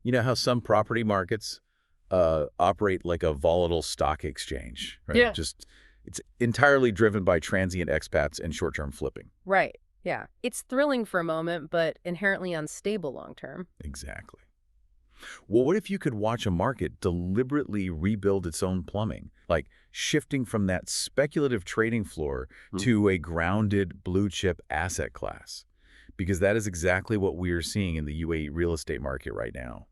You know how some property markets operate like a volatile stock exchange, right? Yeah. It's entirely driven by transient expats and short-term flipping. Right. Yeah. It's thrilling for a moment, but inherently unstable long term. Exactly. Well, what if you could watch a market deliberately rebuild its own plumbing, like shifting from that speculative trading floor to a grounded blue chip asset class? Because that is exactly what we are seeing in the UAE real estate market right now.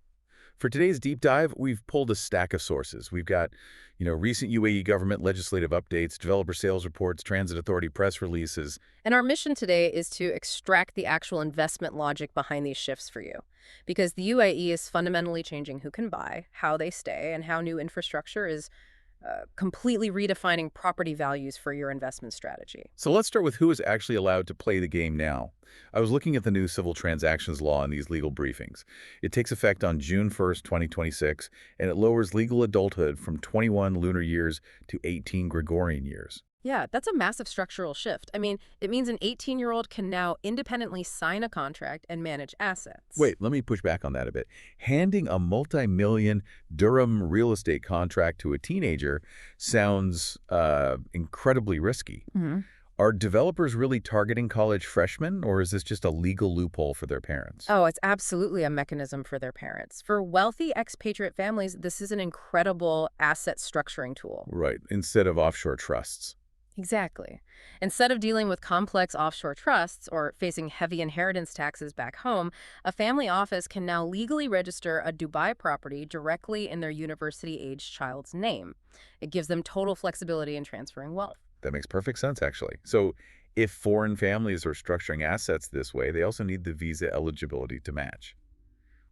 For today's deep dive, we've pulled a stack of sources. We've got, recent UAE government legislative updates, developer sales reports, transit authority press releases. And our mission today is to extract the actual investment logic behind these shifts for you. Because the UAE is fundamentally changing who can buy, how they stay, and how new infrastructure is completely redefining property values for your investment strategy. So let's start with who is actually allowed to play the game now. I was looking at the new civil transactions law in these legal briefings. It takes effect on June 1st, 2026, and it lowers legal adulthood from 21 lunar years to 18 Gregorian years. Yeah, that's a massive structural shift. I mean, it means an 18-year-old can now independently sign a contract and manage assets. Wait, let me push back on that a bit. Handing a multi-million dirham real estate contract to a teenager sounds incredibly risky. Are developers really targeting college freshmen, or is this just a legal loophole for their parents? Oh, it's absolutely a mechanism for their parents. For wealthy expatriate families, this is an incredible asset structuring tool. Right, instead of offshore trusts. Exactly. Instead of dealing with complex offshore trusts or facing heavy inheritance taxes back home, a family office can now legally register a Dubai property directly in their university-aged child's name. It gives them total flexibility in transferring wealth. That makes perfect sense, actually. So if foreign families are structuring assets this way, they also need the visa eligibility to match.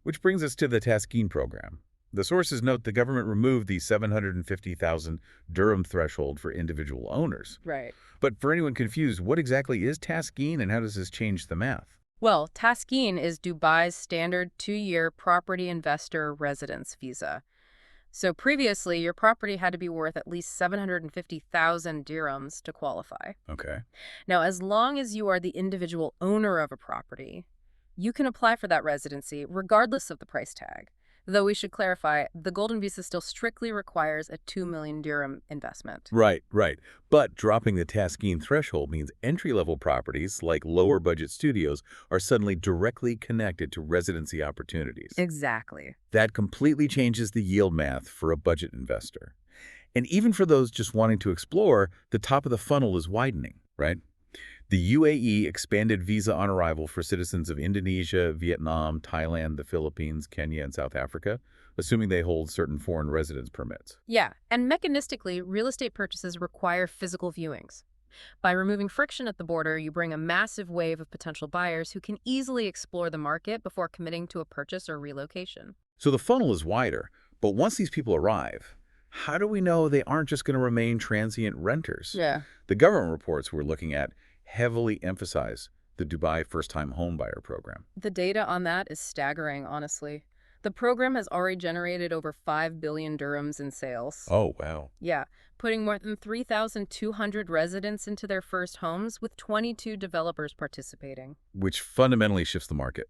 Which brings us to the Taskin program. The sources note the government removed the 750,000 dirham threshold for individual owners. Right. But for anyone confused, what exactly is Taskin and how does this change the math? Well, Taskin is Dubai's standard 2-year property investor residence visa. So previously, your property had to be worth at least 750,000 dirhams to qualify. Okay. Now, as long as you are the individual owner of a property, you can apply for that residency regardless of the price tag. Though we should clarify, the Golden Visa still strictly requires a 2 million dirham investment. Right. But dropping the Taskin threshold means entry-level properties like lower-budget studios are suddenly directly connected to residency opportunities. Exactly. That completely changes the yield math for a budget investor. And even for those just wanting to explore, the top of the funnel is widening, right? The UAE expanded visa on arrival for citizens of Indonesia, Vietnam, Thailand, the Philippines, Kenya, and South Africa, assuming they hold certain foreign residence permits. Yeah, and mechanistically, real estate purchases require physical viewings. By removing friction at the border, you bring a massive wave of potential buyers who can easily explore the market before committing to a purchase or relocation. So the funnel is wider, but once these people arrive, how do we know they aren't just going to remain transient renters? Yeah. The government reports we're looking at heavily emphasize the Dubai First-Time Homebuyer Program. The data on that is staggering, honestly. The program has already generated over 5 billion dirhams in sales. Oh, wow. Yeah, putting more than 3,200 residents into their first homes with 22 developers participating. Which fundamentally shifts the market.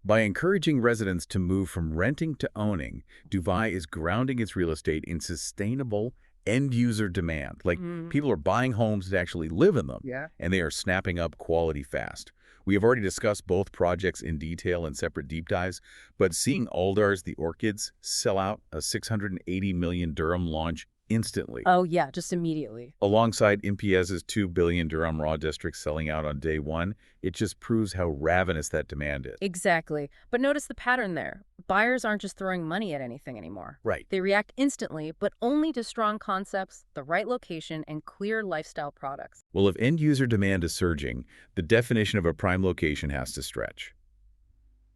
By encouraging residents to move from renting to owning, Dubai is grounding its real estate in sustainable end-user demand. Like, people are buying homes to actually live in them, and they are snapping up quality fast. We have already discussed both projects in detail in separate deep dives, but seeing Aldar's The Orchids sell out a 680 million dirham launch instantly. Oh, yeah, just immediately. Alongside Impiez's 2 billion dirham raw district selling out on day one, it just proves how ravenous that demand is. Exactly. But notice the pattern there. Buyers aren't just throwing money at anything anymore. Right. They react instantly, but only to strong concepts, the right location, and clear lifestyle products. Well, if end-user demand is surging, the definition of a prime location has to stretch.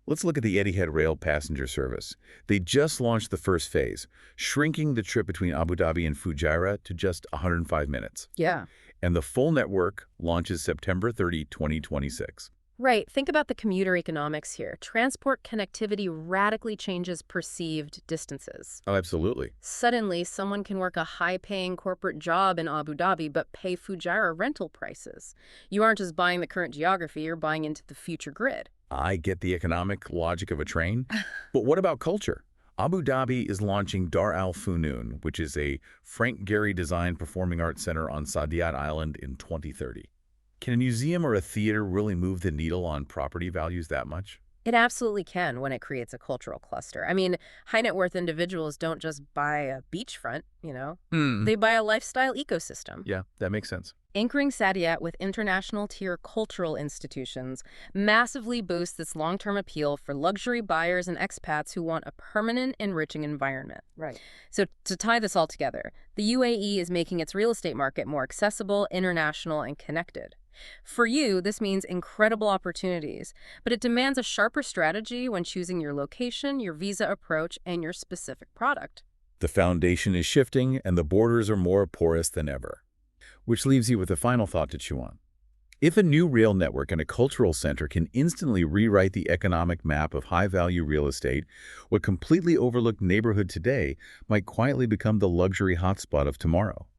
Let's look at the Etihad Rail passenger service. They just launched the first phase, shrinking the trip between Abu Dhabi and Fujairah to just 105 minutes. Yeah. And the full network launches September 30, 2026. Right. Think about the commuter economics here. Transport connectivity radically changes perceived distances. Oh, absolutely. Suddenly, someone can work a high-paying corporate job in Abu Dhabi but pay Fujairah rental prices. You aren't just buying the current geography, you're buying into the future grid. I get the economic logic of a train, but what about culture? Abu Dhabi is launching Dar Al Funun, which is a Frank Gehry-designed performing arts center on Saadiyat Island in 2030. Can a museum or a theater really move the needle on property values that much? It absolutely can when it creates a cultural cluster. I mean, high net worth individuals don't just buy a beachfront. Hmm. They buy a lifestyle ecosystem. Yeah, that makes sense. Anchoring Saadiyat with international tier cultural institutions massively boosts its long-term appeal for luxury buyers and expats who want a permanent, enriching environment. Right. So to tie this all together, the UAE is making its real estate market more accessible, international, and connected. For you, this means incredible opportunities, but it demands a sharper strategy when choosing your location, your visa approach, and your specific product. The foundation is shifting and the borders are more porous than ever. Which leaves you with a final thought to chew on. If a new rail network and a cultural center can instantly rewrite the economic map of high-value real estate, what completely overlooked neighborhood today might quietly become the luxury hotspot of tomorrow.